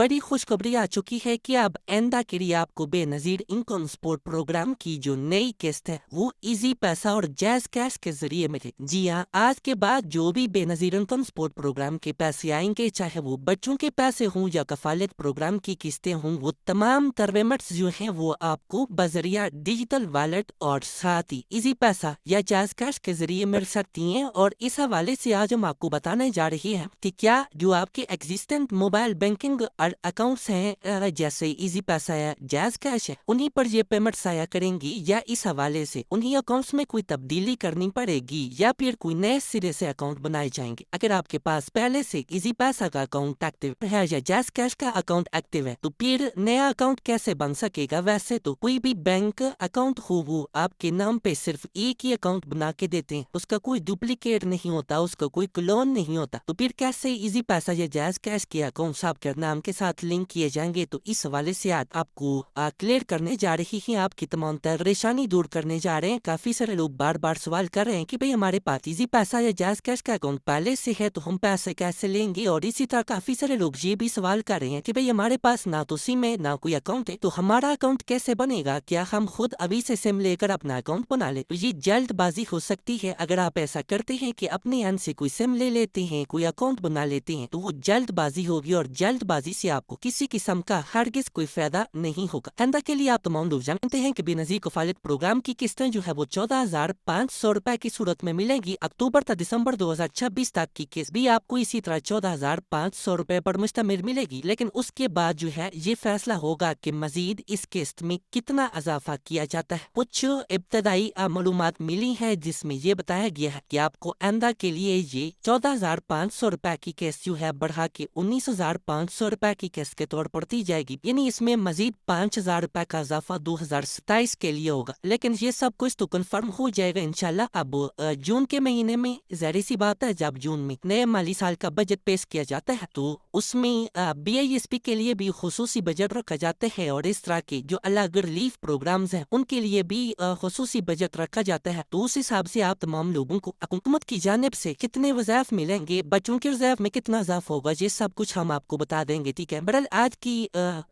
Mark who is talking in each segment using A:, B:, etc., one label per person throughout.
A: बड़ी खुशखबरी आ चुकी है कि अब एंदा के लिए आपको बेनजीर इनकम सपोर्ट प्रोग्राम की जो नई किस्त है वो इजी पैसा और जैज कैश के जरिए मिले। जी हाँ, आज के बाद जो भी बेनजीर इनकम सपोर्ट प्रोग्राम के पैसे आएंगे, चाहे वो बच्चों के पैसे हों या कफालत प्रोग्राम की किस्तें हों, वो तमाम तरवेमट्स जो हैं वो आपको बजरिया डिजिटल वॉलेट और साथ ही इजी पैसा या जैज कैश के जरिए मिल सकती हैं। और इस हवाले से आज हम आपको बताने जा रही हैं कि क्या जो आपके एग्जिस्टेंट मोबाइल बैंकिंग अकाउंट्स हैं, जैसे इजी पैसा है, जैज कैश है, उन्हीं पर ये पेमेंट्स आया करेंगी या इस हवाले से उन्हीं अकाउंट्स में कोई तब्दीली करनी पड़ेगी या फिर कोई नए सिरे से अकाउंट बनाए जाएंगे। अगर आपके पास पहले से इजी पैसा का अकाउंट एक्टिव है या जैज कैश का अकाउंट एक्टिव है तो फिर नया अकाउंट कैसे बन सकेगा? वैसे तो कोई भी बैंक अकाउंट हो वो आपके नाम पे सिर्फ एक ही अकाउंट बना के देते हैं, उसका कोई डुप्लीकेट नहीं होता, उसका कोई क्लोन नहीं होता। तो फिर कैसे इजी पैसा या जैज कैश के अकाउंट्स आपके नाम के साथ लिंक किए जाएंगे? तो इस हवाले से आज आपको क्लियर करने जा रही है, आपकी तमाम परेशानी दूर करने जा रहे हैं। काफी सारे लोग बार बार सवाल कर रहे हैं कि भाई हमारे पास इजी पैसा या जैज कैश का अकाउंट पहले से है तो हम पैसे कैसे लेंगे, और इसी तरह काफी सारे लोग ये भी सवाल कर रहे हैं कि भाई हमारे पास ना तो सिम है ना कोई अकाउंट है, तो हमारा अकाउंट कैसे बनेगा? क्या हम खुद अभी से सिम लेकर अपना अकाउंट बना ले? तो ये जल्दबाजी हो सकती है। अगर आप ऐसा करते हैं कि अपने एंड से कोई सिम ले लेते हैं, कोई अकाउंट बना लेते हैं, तो वो जल्दबाजी होगी और जल्दबाजी से आपको किसी किस्म का हरगिज कोई फायदा नहीं होगा। एंदा के लिए आप तमाम लोग जानते हैं कि बेनजीर कफालत प्रोग्राम की किस्तें जो है वो 14,500 रुपए की सूरत में मिलेगी। अक्टूबर तक दिसंबर 2026 तक की किस्त भी आपको इसी तरह 14,500 रुपए पर मुश्तमिल मिलेगी। लेकिन उसके बाद जो है ये फैसला होगा कि मजीद इस किस्त में कितना इजाफा किया जाता है। कुछ इब्तदाई मालूमात मिली है जिसमें ये बताया गया है कि आपको एंदा के लिए ये 14,500 रुपए की किस्त जो है बढ़ा के 19,500 रुपए की किस्त के तौर पर दी जाएगी, यानी इसमें मजीद 5,000 रुपए का इजाफा 2027 के लिए होगा। लेकिन ये सब कुछ तो कंफर्म हो जाएगा इंशाल्लाह अब जून के महीने में। ज़ाहिर सी बात है, जब जून में नए माली साल का बजट पेश किया जाता है तो उसमें BISP के लिए भी खुसूसी बजट रखा जाता है और इस तरह के जो अलग रिलीफ प्रोग्राम्स हैं उनके लिए भी खुसूसी बजट रखा जाता है। तो उस हिसाब से आप तमाम लोगों को हुकूमत की जानिब से कितने वज़ाइफ मिलेंगे, बच्चों के वज़ाइफ में कितना इजाफा होगा, ये सब कुछ हम आपको बता देंगे, ठीक है। बहरहाल आज की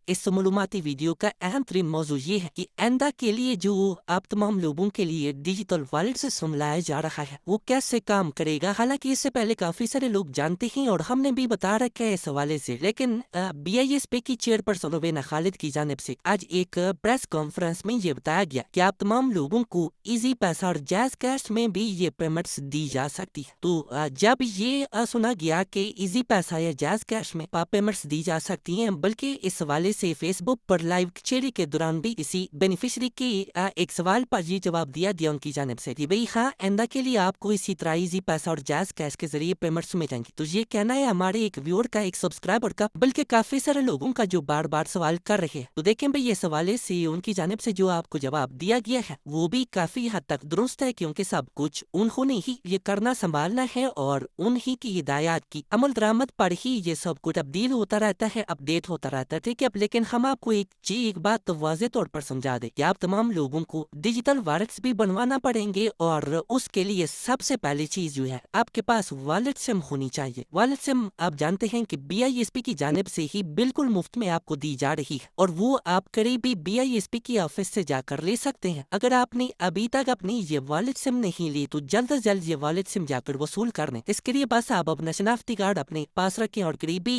A: इस मालूमाती वीडियो का अहम तरीन मौजू ये है कि एंदा के लिए जो आप तमाम लोगों के लिए डिजिटल वॉलेट से लाया जा रहा है वो कैसे काम करेगा। हालांकि इससे पहले काफी सारे लोग जानते हैं और हमने भी बता रखा है इस हवाले से, लेकिन BISP की चेयरपर्सन रुबीना खालिद की जानिब से आज एक प्रेस कॉन्फ्रेंस में ये बताया गया कि आप तमाम लोगों को इजी पैसा और जैज कैश में भी ये पेमेंट्स दी जा सकती है। तो जब ये सुना गया कि इजी पैसा या जैज कैश में पेमेंट्स दी जा सकती हैं, बल्कि इस हवाले से फेसबुक पर लाइव कचेरी के दौरान भी किसी बेनिफिशरी के एक सवाल पर ये जवाब दिया उनकी जानिब से कि भाई हाँ, एंदा के लिए आपको इसी तरह इजी पैसा और जैज कैश के जरिए पेमेंट्स में जाएंगी। तो ये कहना है हमारे एक व्यूअर का, एक सब्सक्राइबर का, बल्कि काफी सारे लोगों का जो बार बार सवाल कर रहे हैं। तो देखें भाई, ये सवाल से उनकी जानिब से जो आपको जवाब दिया गया है वो भी काफी हद तक दुरुस्त है, क्योंकि सब कुछ उन्होंने ही ये करना संभालना है और उन्हीं की हिदायत की अमल दरामद पर ही ये सब कुछ तब्दील होता रहता है, अपडेट होता रहता है, ठीक है। लेकिन हम आपको एक बात तो वाज़ेह तौर पर समझा दें कि आप तमाम लोगों को डिजिटल वॉलेट्स भी बनवाना पड़ेंगे और उसके लिए सबसे पहली चीज जो है आपके पास वॉलेट सिम होनी चाहिए। वॉलेट सिम आप जानते हैं कि BISP की जानिब से ही बिल्कुल मुफ्त में आपको दी जा रही है और वो आप करीबी BISP की ऑफिस से जाकर ले सकते हैं। अगर आपने अभी तक अपनी ये वॉलेट सिम नहीं ली तो जल्द से जल्द ये वॉलेट सिम जाकर वसूल कर लें। इसके लिए बस आप अपना शनाख्ती कार्ड अपने पास रखें और करीबी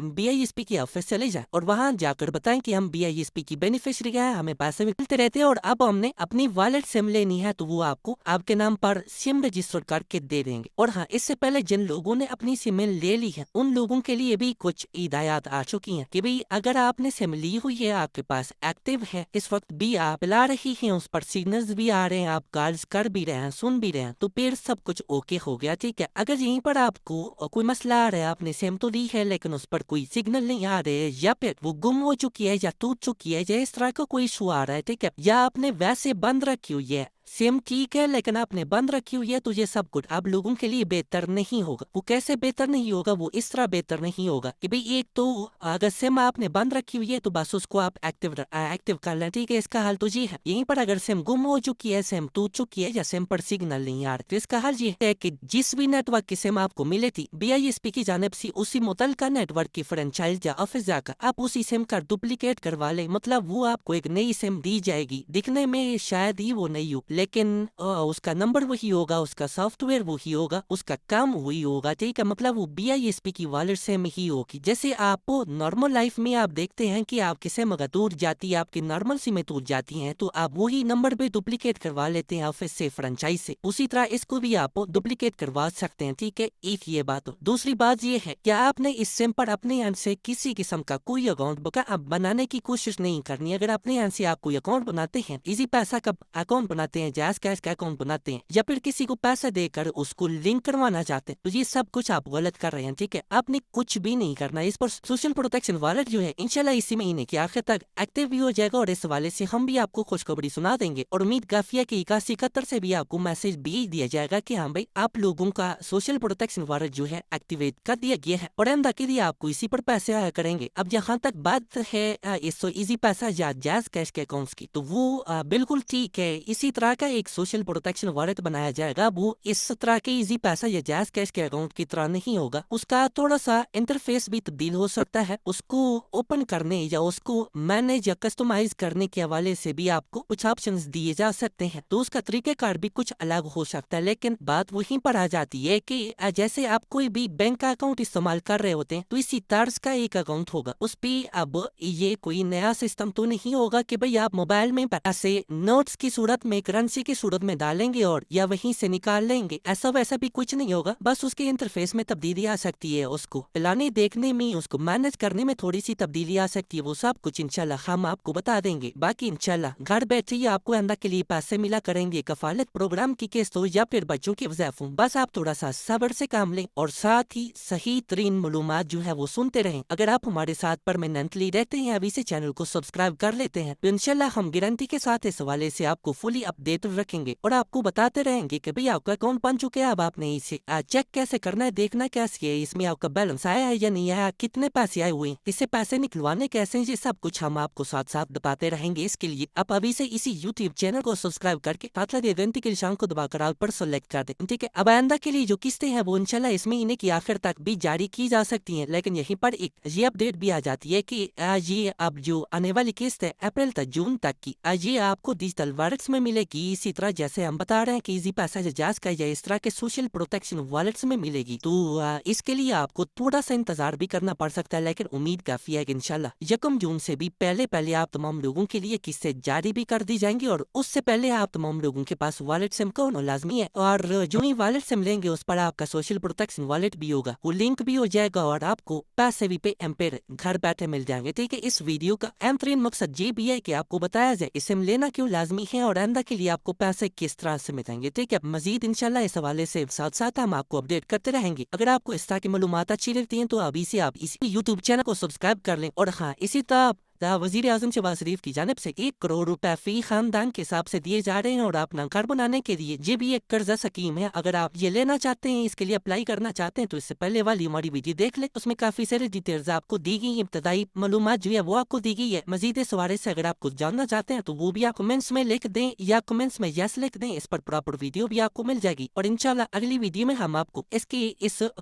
A: BISP की ऑफिस चले जाए और वहां जाकर बताएं कि हम BISP की बेनिफिशियरी हैं, हमें पैसे भी मिलते रहते हैं और अब हमने अपनी वॉलेट सिम लेनी है, तो वो आपको आपके नाम पर सिम रजिस्टर करके दे देंगे। और हाँ, इससे पहले जिन लोगों ने अपनी सिम ले ली है उन लोगों के लिए भी कुछ हिदायत आ चुकी हैं कि भाई अगर आपने सिम ली हुई है, आपके पास एक्टिव है, इस वक्त भी आप चला रही हैं, उस पर सिग्नल्स भी आ रहे हैं, आप कॉल्स कर भी रहे हैं, सुन भी रहे हैं, तो फिर सब कुछ ओके हो गया, ठीक है। अगर यहीं पर आपको कोई मसला आ रहा है, आपने सिम तो ली है लेकिन उस पर कोई सिग्नल नहीं आ रहे, या फिर वो गुम हो चुकी है या टूट चुकी है, या इस तरह का कोई इशू आ रहा है, ठीक है, या आपने वैसे बंद रखी हुई है सिम ठीक है, लेकिन आपने बंद रखी हुई है तो ये सब कुछ आप लोगों के लिए बेहतर नहीं होगा। वो कैसे बेहतर नहीं होगा? वो इस तरह बेहतर नहीं होगा कि भाई एक तो अगर सिम आपने बंद रखी हुई है तो बस उसको आप एक्टिव कर लें, ठीक है। इसका हल तो ये है। यहीं पर अगर सिम गुम हो चुकी है, सिम टूट चुकी है या सिम पर सिग्नल नहीं आ रहा, तो इसका हल ये है कि जिस भी नेटवर्क की सिम आपको मिले थी BISP की जानिब से, उसी मुतलका नेटवर्क की फ्रेंचाइज या ऑफिस जाकर आप उसी सिम का डुप्लीकेट करवा लें। मतलब वो आपको एक नई सिम दी जाएगी, दिखने में शायद ही वो नई हो, लेकिन उसका नंबर वही होगा, उसका सॉफ्टवेयर वही होगा, उसका काम वही होगा, ठीक है। मतलब वो BISP की वॉलेट सिम ही होगी। जैसे आप नॉर्मल लाइफ में आप देखते हैं कि आपकी सिम अगर टूट जाती है, आपकी नॉर्मल सिमें टूट जाती हैं, तो आप वही नंबर पे डुप्लीकेट करवा लेते हैं ऑफिस से, फ्रेंचाइज से। उसी तरह इसको भी आप डुप्लीकेट करवा सकते हैं, ठीक है। एक ये बात हो। दूसरी बात ये है कि आपने इस सिम पर अपने एंड से किसी किस्म का कोई अकाउंट बनाने की कोशिश नहीं करनी। अगर अपने एंड से आप कोई अकाउंट बनाते हैं, इजी पैसा का अकाउंट बनाते हैं, जैज़ कैश का अकाउंट बनाते हैं, या फिर किसी को पैसा देकर उसको लिंक करवाना चाहते हैं, तो ये सब कुछ आप गलत कर रहे हैं, ठीक है। आपने कुछ भी नहीं करना। इस पर सोशल प्रोटेक्शन वॉलेट जो है इंशाल्लाह इसी महीने के आखिर तक एक्टिव भी हो जाएगा, और इस हवाले से हम भी आपको खुशखबरी सुना देंगे। और उम्मीद काफी है कि 8171 से भी आपको मैसेज भेज दिया जाएगा कि हाँ भाई आप लोगों का सोशल प्रोटेक्शन वॉलेट जो है एक्टिवेट कर दिया गया है, और आइंदा के लिए आपको इसी पर पैसे आया करेंगे। अब जहाँ तक बात है इस इजी पैसा या जैज़ कैश के अकाउंट्स की, तो वो बिल्कुल ठीक है। इसी तरह का एक सोशल प्रोटेक्शन वॉलेट बनाया जाएगा। वो इस तरह के इजी पैसा या जैज़ कैश के अकाउंट की तरह नहीं होगा। उसका थोड़ा सा इंटरफेस भी तब्दील हो सकता है। उसको ओपन करने या उसको मैनेज या कस्टमाइज करने के हवाले से भी आपको कुछ ऑप्शंस दिए जा सकते हैं, तो उसका तरीकेकार भी कुछ अलग हो सकता है। लेकिन बात वहीं पर आ जाती है कि जैसे आप कोई भी बैंक का अकाउंट इस्तेमाल कर रहे होते हैं, तो इसी तर्ज का एक अकाउंट होगा उस पे। अब ये कोई नया सिस्टम तो नहीं होगा कि भाई आप मोबाइल में पैसे नोट्स की सूरत में, करेंसी की सूरत में डालेंगे और या वहीं से निकाल लेंगे। ऐसा वैसा भी कुछ नहीं होगा। बस उसके इंटरफेस में तब्दीली आ सकती है, उसको चलाने देखने में, उसको मैनेज करने में थोड़ी सी तब्दीली आ सकती है। वो सब कुछ इंशाल्लाह हम आपको बता देंगे। बाकी इंशाल्लाह घर बैठे ही आपको आइंदा के लिए पैसे मिला करेंगे, कफालत प्रोग्राम की किस्त हो या फिर बच्चों के वज़ाइफ हो। बस आप थोड़ा सा सब्र से काम लें और साथ ही सही तरीन मालूमात जो है वो सुनते रहें। अगर आप हमारे साथ परमानेंटली रहते हैं, अभी से चैनल को सब्सक्राइब कर लेते हैं, तो इंशाल्लाह हम गारंटी के साथ इस हवाले से आपको फुली अपडेट रखेंगे और आपको बताते रहेंगे कि भाई आपका अकाउंट बन चुके हैं। अब आपने इसे चेक कैसे करना है, देखना कैसे है, इसमें आपका बैलेंस आया है या नहीं आया, कितने पैसे आए हुए हैं, इससे पैसे निकलवाने कैसे हैं, ये सब कुछ हम आपको साथ साथ बताते रहेंगे। इसके लिए आप अभी से इसी यूट्यूब चैनल को सब्सक्राइब करके साथ लगे घंटी के निशान को दबाकर ऑल पर सेलेक्ट कर दें, ठीक है। अब आइंदा के लिए जो किस्तें हैं वो इंशाल्लाह इस महीने की आखिर तक भी जारी की जा सकती हैं, लेकिन यहीं पर एक ये अपडेट भी आ जाती है कि ये अब जो आने वाली किस्त है अप्रैल तक जून तक की, ये आपको डिजिटल वॉलेट्स में मिलेगी। इसी तरह जैसे हम बता रहे हैं कि इजी पैसा जजाज का या इस तरह के सोशल प्रोटेक्शन वॉलेट्स में मिलेगी, तो इसके लिए आपको थोड़ा सा इंतजार भी करना पड़ सकता है। लेकिन उम्मीद काफी है कि इंशाल्लाह 1 जून से भी पहले पहले आप तमाम लोगों के लिए किस्तें जारी भी कर दी जाएंगी, और उससे पहले आप तमाम लोगों के पास वॉलेट सिम का होना लाजमी है। और जो ही वॉलेट सिम लेंगे उस पर आपका सोशल प्रोटेक्शन वॉलेट भी होगा, वो लिंक भी हो जाएगा और आपको पैसे भी पे एम्पेयर घर बैठे मिल जाएंगे, ठीक है। इस वीडियो का अहम तरीन मकसद ये भी है कि आपको बताया जाए इस सिम लेना क्यों लाजमी है और आइंदा के लिए आपको पैसे किस तरह से मिलेंगे, ठीक है। मजीद इंशाल्लाह इस हवाले से साथ साथ हम आपको अपडेट करते रहेंगे। अगर आपको इस तरह की मालूमात अच्छी लगती हैं तो अभी से आप इसी यूट्यूब चैनल को सब्सक्राइब कर लें। और हाँ, इसी तरह वजीर आजम शहबाज शरीफ की जानिब से 1 करोड़ रुपए फी खानदान के हिसाब से दिए जा रहे हैं, और अपना घर बनाने के लिए ये भी एक कर्जा स्कीम है। अगर आप ये लेना चाहते हैं, इसके लिए अप्लाई करना चाहते हैं, तो इससे पहले वाली हमारी वीडियो देख ले, उसमें काफी सारे डिटेल्स आपको दी गई, इब्तदाई मालूमात जो है वो आपको दी गई है। मजीद इस हवाले से अगर आप कुछ जानना चाहते हैं तो वो भी आप कमेंट्स में लिख दें या कमेंट्स में यस लिख दें, इस पर प्रॉपर वीडियो भी आपको मिल जाएगी। और इंशाल्लाह अगली वीडियो में हम आपको इस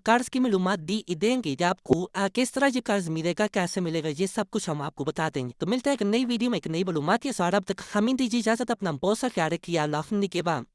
A: कर्ज की मालूमात देंगे, आपको किस तरह ये कर्ज मिलेगा, कैसे मिलेगा, ये सब कुछ हम आपको बता देंगे। तो मिलता है नई वीडियो में एक नई मालूमात के साथ। अब तक हमें दीजिए इजाजत, अपना बहुत सा ख्याल रखिए। अल्लाह हाफ़िज़ के बाद।